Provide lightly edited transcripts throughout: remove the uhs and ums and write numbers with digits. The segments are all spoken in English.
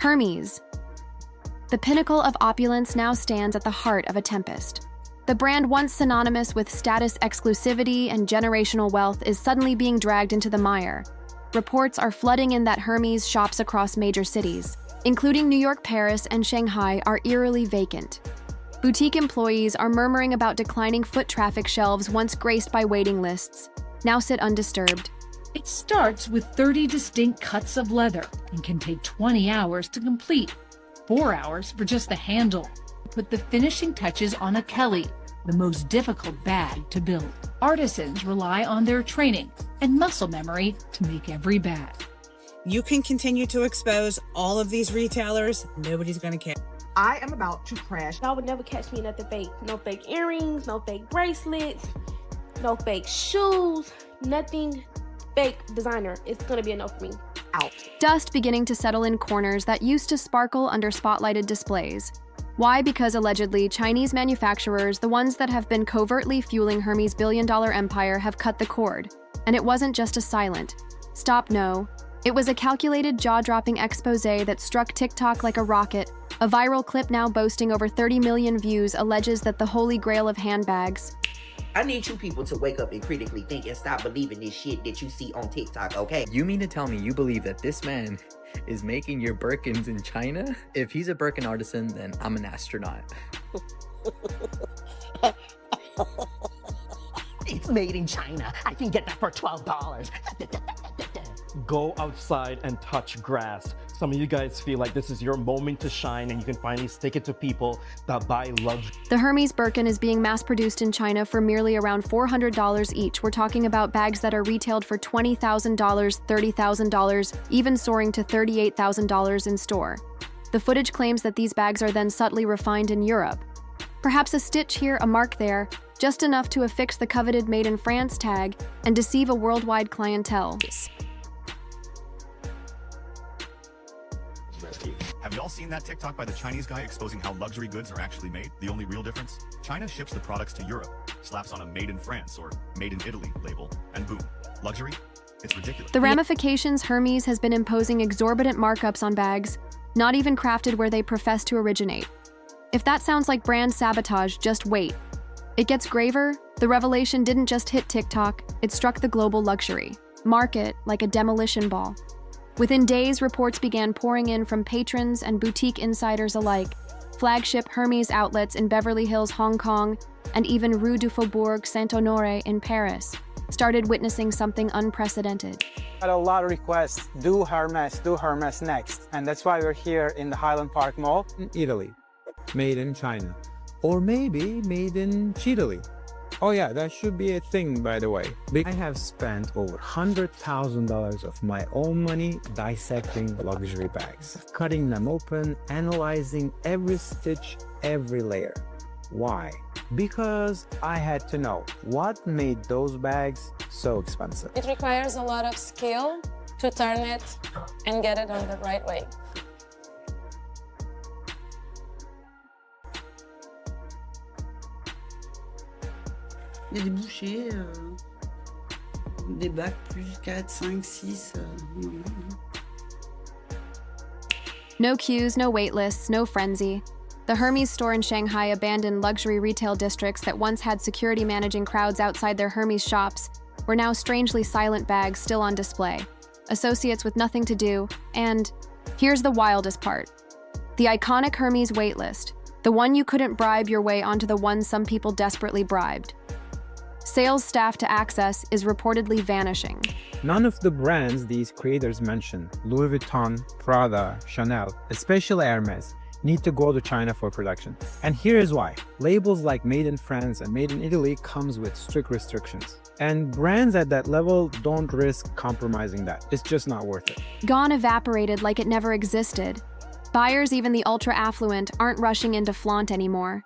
Hermes. The pinnacle of opulence now stands at the heart of a tempest. The brand once synonymous with status exclusivity and generational wealth is suddenly being dragged into the mire. Reports are flooding in that Hermes shops across major cities, including New York, Paris, and Shanghai, are eerily vacant. Boutique employees are murmuring about declining foot traffic. Shelves once graced by waiting lists now sit undisturbed. It starts with 30 distinct cuts of leather and can take 20 hours to complete, 4 hours for just the handle. Put the finishing touches on a Kelly, the most difficult bag to build. Artisans rely on their training and muscle memory to make every bag. You can continue to expose all of these retailers. Nobody's going to care. I am about to crash. Y'all would never catch me in nothing fake. No fake earrings, no fake bracelets, no fake shoes, nothing fake designer. It's gonna be a no for me. Out. Dust beginning to settle in corners that used to sparkle under spotlighted displays. Why? Because allegedly, Chinese manufacturers, the ones that have been covertly fueling Hermes' billion-dollar empire, have cut the cord. And it wasn't just a silent stop, no. It was a calculated, jaw-dropping expose that struck TikTok like a rocket. A viral clip now boasting over 30 million views alleges that the holy grail of handbags. I need you people to wake up and critically think and stop believing this shit that you see on TikTok, okay? You mean to tell me you believe that this man is making your Birkins in China? If he's a Birkin artisan, then I'm an astronaut. It's made in China. I can get that for $12. Go outside and touch grass. Some of you guys feel like this is your moment to shine and you can finally stick it to people that buy luxury. The Hermes Birkin is being mass-produced in China for merely around $400 each. We're talking about bags that are retailed for $20,000, $30,000, even soaring to $38,000 in store. The footage claims that these bags are then subtly refined in Europe. Perhaps a stitch here, a mark there, just enough to affix the coveted Made in France tag and deceive a worldwide clientele. Have y'all seen that TikTok by the Chinese guy exposing how luxury goods are actually made? The only real difference? China ships the products to Europe, slaps on a Made in France or Made in Italy label, and boom, luxury? It's ridiculous. The ramifications: Hermes has been imposing exorbitant markups on bags, not even crafted where they profess to originate. If that sounds like brand sabotage, just wait. It gets graver. The revelation didn't just hit TikTok, it struck the global luxury market like a demolition ball. Within days, reports began pouring in from patrons and boutique insiders alike. Flagship Hermes outlets in Beverly Hills, Hong Kong, and even Rue du Faubourg Saint-Honoré in Paris started witnessing something unprecedented. Had a lot of requests, do Hermes next. And that's why we're here in the Highland Park Mall. In Italy, made in China, or maybe made in Chile. Oh yeah, that should be a thing, by the way. I have spent over $100,000 of my own money dissecting luxury bags, cutting them open, analyzing every stitch, every layer. Why? Because I had to know what made those bags so expensive. It requires a lot of skill to turn it and get it on the right way. Il y a des bouchées, des bacs plus 4, 5, 6. No queues, no wait lists, no frenzy. The Hermes store in Shanghai abandoned luxury retail districts that once had security managing crowds outside their Hermes shops were now strangely silent bags still on display, associates with nothing to do, and here's the wildest part. The iconic Hermes waitlist, the one you couldn't bribe your way onto the one some people desperately bribed. Sales staff to access is reportedly vanishing. None of the brands these creators mention, Louis Vuitton, Prada, Chanel, especially Hermes, need to go to China for production. And here is why. Labels like Made in France and Made in Italy comes with strict restrictions. And brands at that level don't risk compromising that. It's just not worth it. Gone, evaporated like it never existed. Buyers, even the ultra-affluent, aren't rushing into flaunt anymore.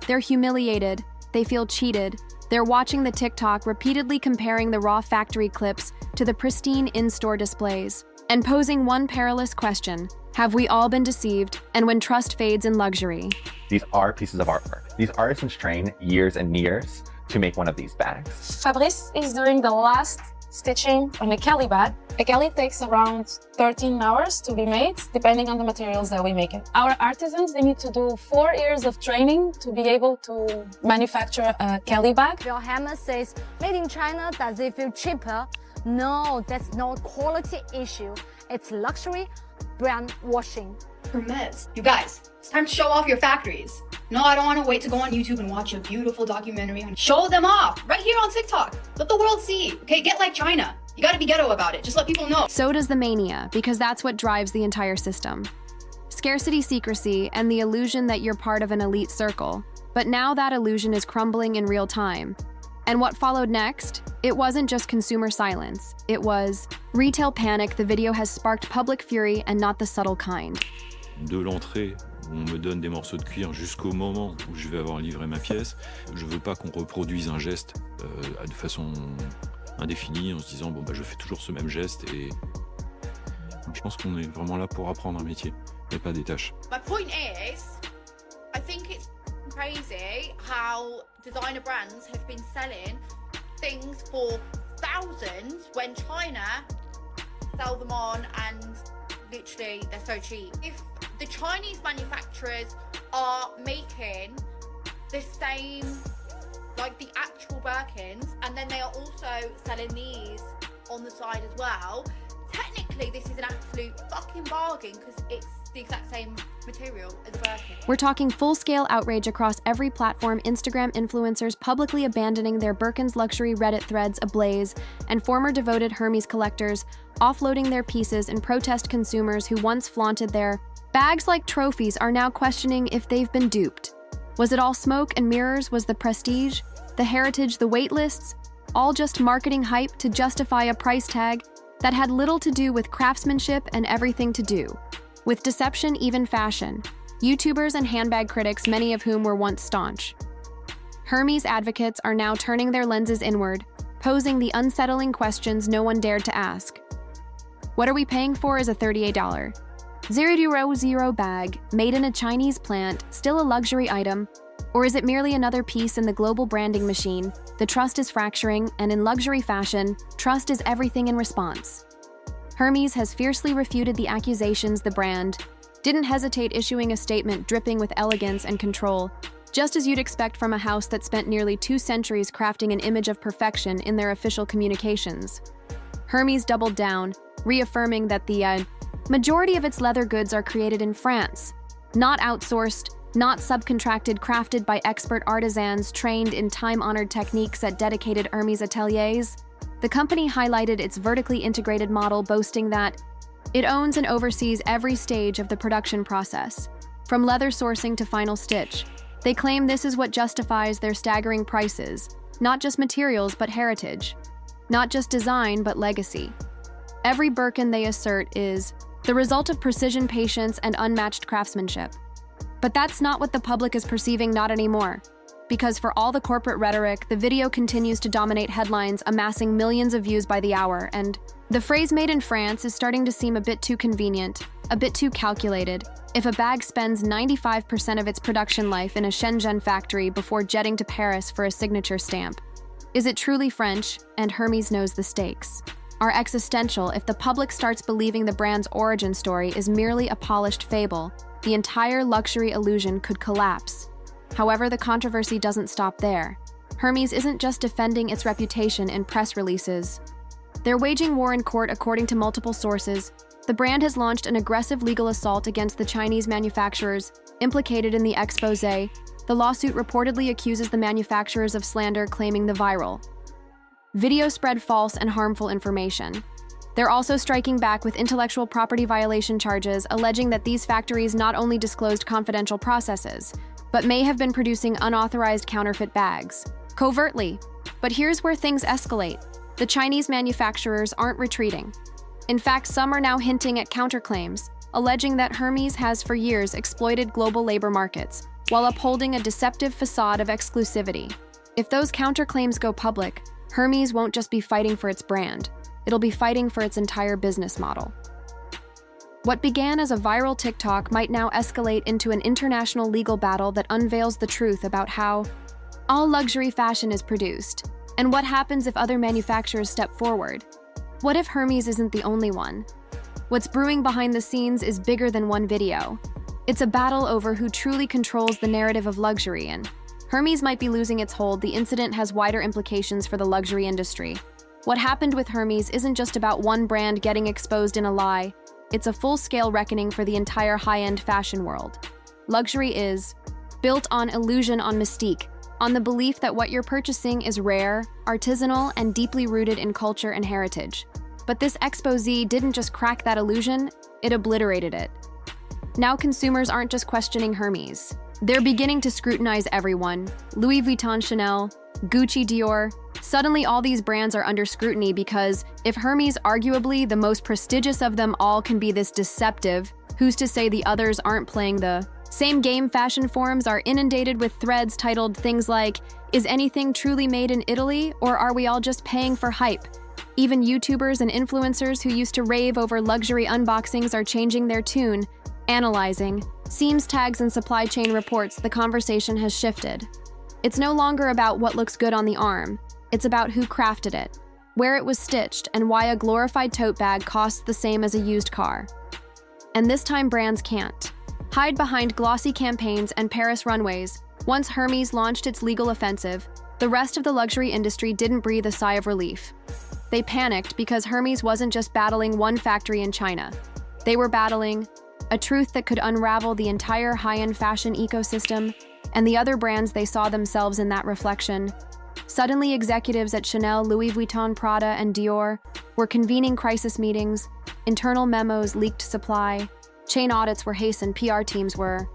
They're humiliated. They feel cheated. They're watching the TikTok, repeatedly comparing the raw factory clips to the pristine in-store displays, and posing one perilous question: have we all been deceived? And when trust fades in luxury? These are pieces of artwork. These artisans train years and years to make one of these bags. Fabrice is doing the last stitching on a Kelly bag, A Kelly takes around 13 hours to be made, depending on the materials that we make it. Our artisans, they need to do 4 years of training to be able to manufacture a Kelly bag. Your Hermes says, made in China, does it feel cheaper? No, that's not quality issue. It's luxury brand washing. Hermes, you guys, it's time to show off your factories. No, I don't want to wait to go on YouTube and watch a beautiful documentary. Show them off right here on TikTok. Let the world see. Okay, get like China. You gotta be ghetto about it. Just let people know. So does the mania, because that's what drives the entire system. Scarcity secrecy and the illusion that you're part of an elite circle. But now that illusion is crumbling in real time. And what followed next? It wasn't just consumer silence. It was retail panic. The video has sparked public fury and not the subtle kind. De l'entrée, on me donne des morceaux de cuir jusqu'au moment où je vais avoir livré ma pièce. Je veux pas qu'on reproduise un geste de façon indéfinie en se disant bon bah je fais toujours ce même geste et je pense qu'on est vraiment là pour apprendre un métier et pas des tâches. My point is, I think it's crazy how designer brands have been selling things for thousands when China sell them on and literally they're so cheap. If the Chinese manufacturers are making the same, like the actual Birkins, and then they are also selling these on the side as well, technically this is an absolute fucking bargain because it's the exact same material as a Birkin. We're talking full-scale outrage across every platform, Instagram influencers publicly abandoning their Birkins, luxury Reddit threads ablaze, and former devoted Hermes collectors offloading their pieces in protest. Consumers who once flaunted their bags like trophies are now questioning if they've been duped. Was it all smoke and mirrors? Was the prestige, the heritage, the wait lists, all just marketing hype to justify a price tag that had little to do with craftsmanship and everything to do with deception, even fashion? YouTubers and handbag critics, many of whom were once staunch Hermes advocates, are now turning their lenses inward, posing the unsettling questions no one dared to ask. What are we paying for? Is a $38 000 bag made in a Chinese plant still a luxury item? Or is it merely another piece in the global branding machine? The trust is fracturing, and in luxury fashion, trust is everything in response. Hermes has fiercely refuted the accusations. The brand didn't hesitate, issuing a statement dripping with elegance and control, just as you'd expect from a house that spent nearly 2 centuries crafting an image of perfection in their official communications. Hermes doubled down, reaffirming that the majority of its leather goods are created in France, not outsourced, not subcontracted, crafted by expert artisans trained in time-honored techniques at dedicated Hermes ateliers. The company highlighted its vertically integrated model, boasting that it owns and oversees every stage of the production process, from leather sourcing to final stitch. They claim this is what justifies their staggering prices, not just materials but heritage, not just design but legacy. Every Birkin, they assert, is the result of precision, patience, and unmatched craftsmanship. But that's not what the public is perceiving, not anymore. Because for all the corporate rhetoric, the video continues to dominate headlines, amassing millions of views by the hour, and the phrase "made in France" is starting to seem a bit too convenient, a bit too calculated. If a bag spends 95% of its production life in a Shenzhen factory before jetting to Paris for a signature stamp, is it truly French? And Hermes knows the stakes are existential. If the public starts believing the brand's origin story is merely a polished fable, the entire luxury illusion could collapse. However, the controversy doesn't stop there. Hermes isn't just defending its reputation in press releases. They're waging war in court. According to multiple sources, the brand has launched an aggressive legal assault against the Chinese manufacturers implicated in the expose. The lawsuit reportedly accuses the manufacturers of slander, claiming the viral video spread false and harmful information. They're also striking back with intellectual property violation charges, alleging that these factories not only disclosed confidential processes, but may have been producing unauthorized counterfeit bags, covertly. But here's where things escalate. The Chinese manufacturers aren't retreating. In fact, some are now hinting at counterclaims, alleging that Hermes has for years exploited global labor markets while upholding a deceptive facade of exclusivity. If those counterclaims go public, Hermes won't just be fighting for its brand, it'll be fighting for its entire business model. What began as a viral TikTok might now escalate into an international legal battle that unveils the truth about how all luxury fashion is produced, and what happens if other manufacturers step forward. What if Hermes isn't the only one? What's brewing behind the scenes is bigger than one video. It's a battle over who truly controls the narrative of luxury, and Hermes might be losing its hold. The incident has wider implications for the luxury industry. What happened with Hermes isn't just about one brand getting exposed in a lie. It's a full-scale reckoning for the entire high-end fashion world. Luxury is built on illusion, on mystique, on the belief that what you're purchasing is rare, artisanal, and deeply rooted in culture and heritage. But this exposé didn't just crack that illusion, it obliterated it. Now consumers aren't just questioning Hermes. They're beginning to scrutinize everyone. Louis Vuitton, Chanel, Gucci, Dior. Suddenly all these brands are under scrutiny because if Hermes, arguably the most prestigious of them all, can be this deceptive, who's to say the others aren't playing the same game? Fashion forums are inundated with threads titled things like, "Is anything truly made in Italy, or are we all just paying for hype?" Even YouTubers and influencers who used to rave over luxury unboxings are changing their tune. Analyzing seams, tags, and supply chain reports, the conversation has shifted. It's no longer about what looks good on the arm. It's about who crafted it, where it was stitched, and why a glorified tote bag costs the same as a used car. And this time brands can't hide behind glossy campaigns and Paris runways. Once Hermes launched its legal offensive, the rest of the luxury industry didn't breathe a sigh of relief. They panicked because Hermes wasn't just battling one factory in China. They were battling a truth that could unravel the entire high-end fashion ecosystem, and the other brands, they saw themselves in that reflection. Suddenly, executives at Chanel, Louis Vuitton, Prada, and Dior were convening crisis meetings. Internal memos leaked supply. Chain audits were hastened. PR teams were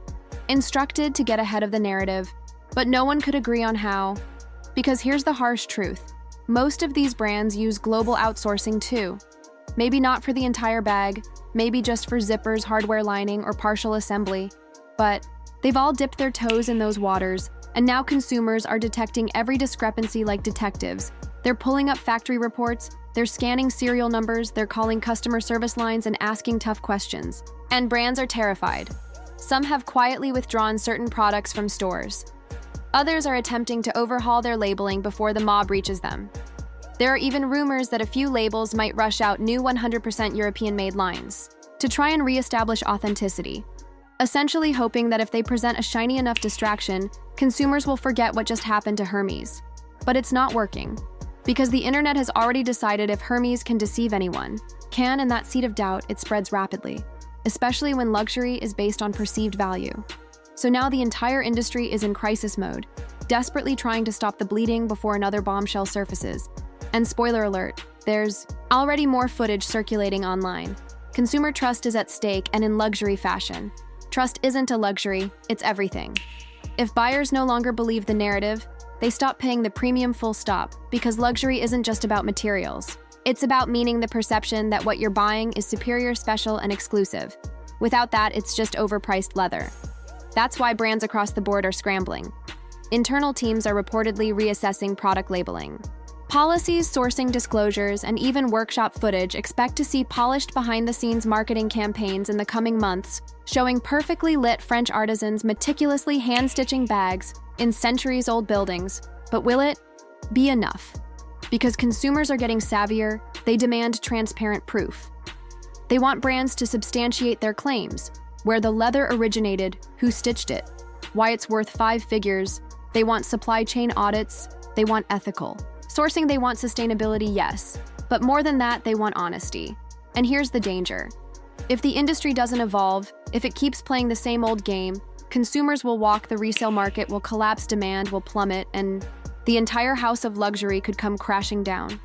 instructed to get ahead of the narrative. But no one could agree on how. Because here's the harsh truth. Most of these brands use global outsourcing too. Maybe not for the entire bag, maybe just for zippers, hardware lining, or partial assembly. But they've all dipped their toes in those waters, and now consumers are detecting every discrepancy like detectives. They're pulling up factory reports, they're scanning serial numbers, they're calling customer service lines and asking tough questions. And brands are terrified. Some have quietly withdrawn certain products from stores. Others are attempting to overhaul their labeling before the mob reaches them. There are even rumors that a few labels might rush out new 100% European-made lines to try and re-establish authenticity, essentially hoping that if they present a shiny enough distraction, consumers will forget what just happened to Hermes. But it's not working, because the internet has already decided if Hermes can deceive anyone, and that seed of doubt, it spreads rapidly, especially when luxury is based on perceived value. So now the entire industry is in crisis mode, desperately trying to stop the bleeding before another bombshell surfaces. And spoiler alert, there's already more footage circulating online. Consumer trust is at stake, and in luxury fashion, trust isn't a luxury, it's everything. If buyers no longer believe the narrative, they stop paying the premium, full stop, because luxury isn't just about materials. It's about meaning, the perception that what you're buying is superior, special, and exclusive. Without that, it's just overpriced leather. That's why brands across the board are scrambling. Internal teams are reportedly reassessing product labeling. Policies, sourcing disclosures, and even workshop footage expect to see polished behind-the-scenes marketing campaigns in the coming months, showing perfectly lit French artisans meticulously hand-stitching bags in centuries-old buildings. But will it be enough? Because consumers are getting savvier, they demand transparent proof. They want brands to substantiate their claims, where the leather originated, who stitched it, why it's worth 5 figures. They want supply chain audits, they want ethical sourcing, they want sustainability, yes, but more than that, they want honesty. And here's the danger. If the industry doesn't evolve, if it keeps playing the same old game, consumers will walk, the resale market will collapse, demand will plummet, and the entire house of luxury could come crashing down.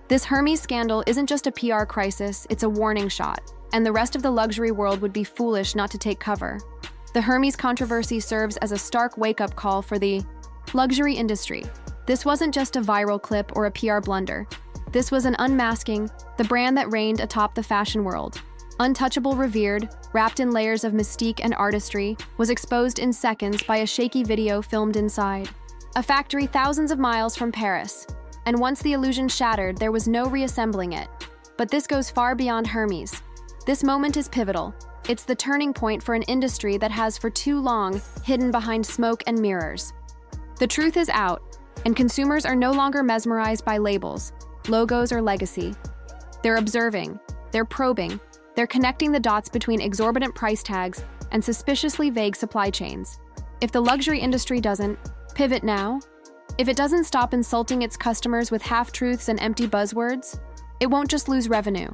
This Hermes scandal isn't just a PR crisis, it's a warning shot, and the rest of the luxury world would be foolish not to take cover. The Hermes controversy serves as a stark wake-up call for the luxury industry. This wasn't just a viral clip or a PR blunder. This was an unmasking, the brand that reigned atop the fashion world. Untouchable, revered, wrapped in layers of mystique and artistry, was exposed in seconds by a shaky video filmed inside a factory thousands of miles from Paris. And once the illusion shattered, there was no reassembling it. But this goes far beyond Hermes. This moment is pivotal. It's the turning point for an industry that has for too long hidden behind smoke and mirrors. The truth is out, and consumers are no longer mesmerized by labels, logos, or legacy. They're observing, they're probing, they're connecting the dots between exorbitant price tags and suspiciously vague supply chains. If the luxury industry doesn't pivot now, if it doesn't stop insulting its customers with half-truths and empty buzzwords, it won't just lose revenue.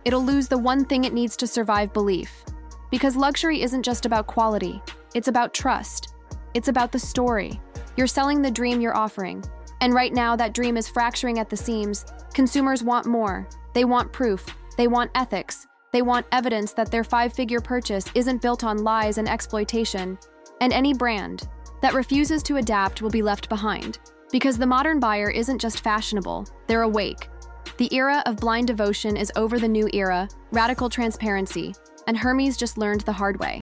It'll lose the one thing it needs to survive: belief. Because luxury isn't just about quality, it's about trust. It's about the story. You're selling the dream you're offering. And right now, that dream is fracturing at the seams. Consumers want more. They want proof. They want ethics. They want evidence that their five-figure purchase isn't built on lies and exploitation. And any brand that refuses to adapt will be left behind. Because the modern buyer isn't just fashionable, they're awake. The era of blind devotion is over. The new era, radical transparency, and Hermes just learned the hard way.